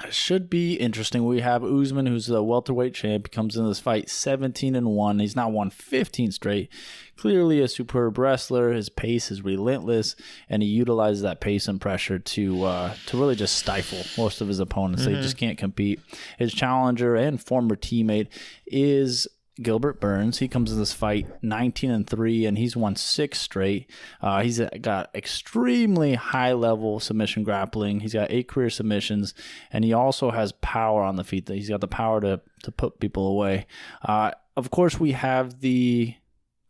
should be interesting. We have Usman, who's the welterweight champ, comes into this fight 17-1. He's now won 15 straight. Clearly a superb wrestler. His pace is relentless, and he utilizes that pace and pressure to really just stifle most of his opponents. They just can't compete. His challenger and former teammate is Gilbert Burns. He comes in this fight 19-3, and he's won 6 straight. He's got extremely high-level submission grappling. He's got 8 career submissions, and he also has power on the feet. He's got the power to put people away. Of course, we have the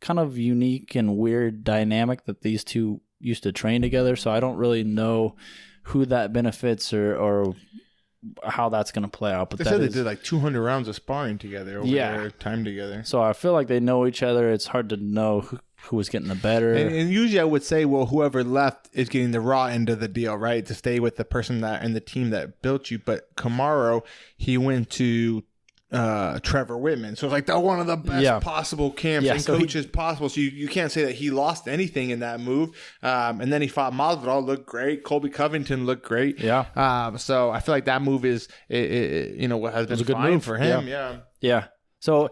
kind of unique and weird dynamic that these two used to train together, so I don't really know who that benefits or how that's going to play out. But they said they did like 200 rounds of sparring together over their time together. So I feel like they know each other. It's hard to know who was getting the better. And usually I would say, well, whoever left is getting the raw end of the deal, right? To stay with the person that and the team that built you. But Kamaru, he went to Trevor Whitman. So it's like one of the best possible camps and coaches possible. So you can't say that he lost anything in that move. And then he fought Masvidal, looked great. Colby Covington looked great. Yeah. So I feel like that move is, what has been a good fine move for him. Yeah. So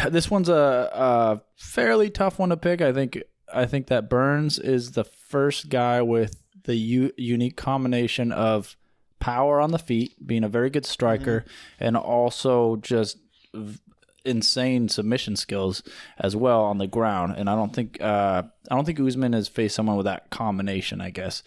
this one's a fairly tough one to pick. I think that Burns is the first guy with the unique combination of power on the feet, being a very good striker, and also just insane submission skills as well on the ground. And I don't think Usman has faced someone with that combination, I guess,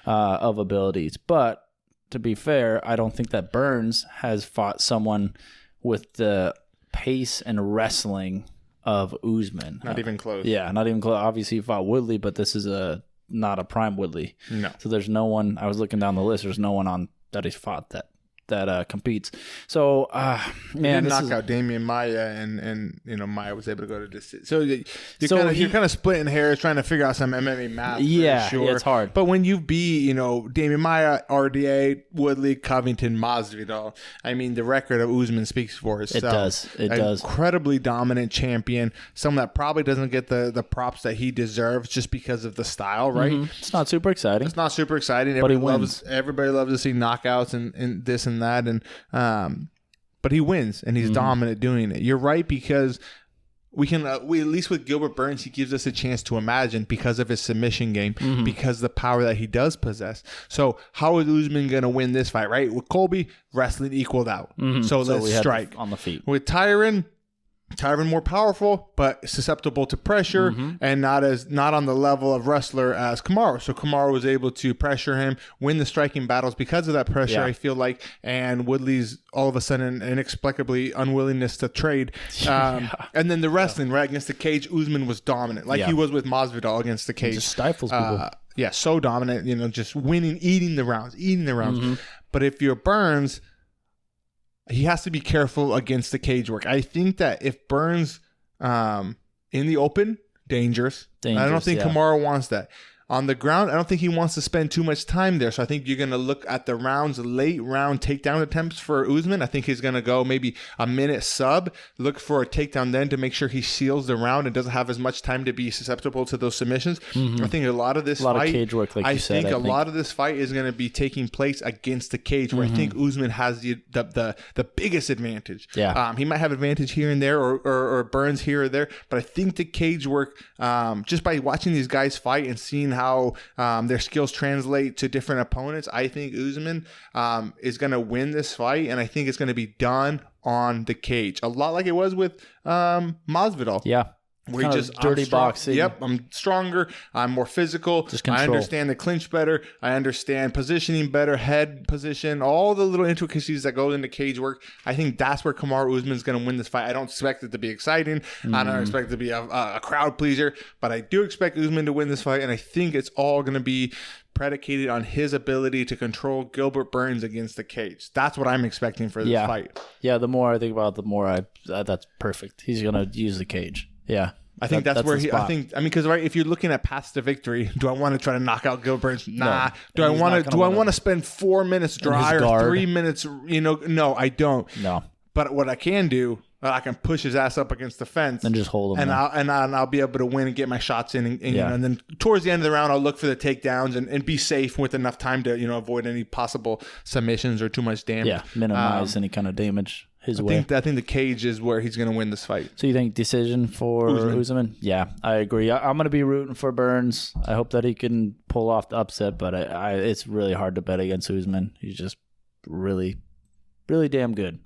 of abilities. But to be fair, I don't think that Burns has fought someone with the pace and wrestling of Usman. Not even close. Yeah, not even close. Obviously, he fought Woodley, but this is not a prime Woodley. No. So there's no one. I was looking down the list. There's no one on that he's fought that competes. So, man, he did knock out Damian Maia, and Maia was able to go to decision. So you're kind of splitting hairs, trying to figure out some MMA math. Yeah, sure. yeah, it's hard. But when you beat, Damian Maia, RDA, Woodley, Covington, Masvidal, I mean, the record of Usman speaks for itself. It does. Incredibly dominant champion, someone that probably doesn't get the props that he deserves just because of the style, right? It's not super exciting. But everybody loves to see knockouts and this and that, and but he wins and he's dominant doing it. You're right, because we at least with Gilbert Burns, he gives us a chance to imagine because of his submission game, because the power that he does possess. So how is Usman going to win this fight, right? With Colby, wrestling equaled out. So let's strike on the feet. With Tyron more powerful, but susceptible to pressure, and not on the level of wrestler as Kamaru. So Kamaru was able to pressure him, win the striking battles because of that pressure, I feel like. And Woodley's all of a sudden inexplicably unwillingness to trade. And then the wrestling, right, against the cage, Usman was dominant, like he was with Masvidal against the cage. Just stifles people. So dominant, just winning, eating the rounds. But if you're Burns, he has to be careful against the cage work. I think that if Burns in the open, dangerous. I don't think Kamaru wants that. On the ground, I don't think he wants to spend too much time there. So I think you're going to look at the late round takedown attempts for Usman. I think he's going to go maybe a minute sub, look for a takedown then to make sure he seals the round and doesn't have as much time to be susceptible to those submissions. I think a lot of this fight, of cage work, like you said. I think a lot of this fight is going to be taking place against the cage, where I think Usman has the biggest advantage. Yeah. He might have advantage here and there, or Burns here or there, but I think the cage work, just by watching these guys fight and seeing how their skills translate to different opponents, I think Usman is going to win this fight, and I think it's going to be done on the cage. A lot like it was with Masvidal. Yeah. Where you just dirty boxing. Yep, I'm stronger. I'm more physical. Just control. I understand the clinch better. I understand positioning better, head position, all the little intricacies that go into cage work. I think that's where Kamaru Usman is going to win this fight. I don't expect it to be exciting. I don't expect it to be a crowd pleaser, but I do expect Usman to win this fight, and I think it's all going to be predicated on his ability to control Gilbert Burns against the cage. That's what I'm expecting for this fight. Yeah, the more I think about it, the more that's perfect. He's going to use the cage. Yeah. I think that's where because right, if you're looking at paths to victory, do I want to try to knock out Gilbert Burns? Nah. Do I want to spend 4 minutes dry or 3 minutes? No, I don't. No. But what I can do I can push his ass up against the fence and just hold him. And I'll be able to win and get my shots in. And, you know, and then towards the end of the round, I'll look for the takedowns and be safe with enough time to, you know, avoid any possible submissions or too much damage. Yeah, minimize any kind of damage his way. I think the cage is where he's going to win this fight. So you think decision for Usman? Yeah, I agree. I'm going to be rooting for Burns. I hope that he can pull off the upset, but it's really hard to bet against Usman. He's just really, really damn good.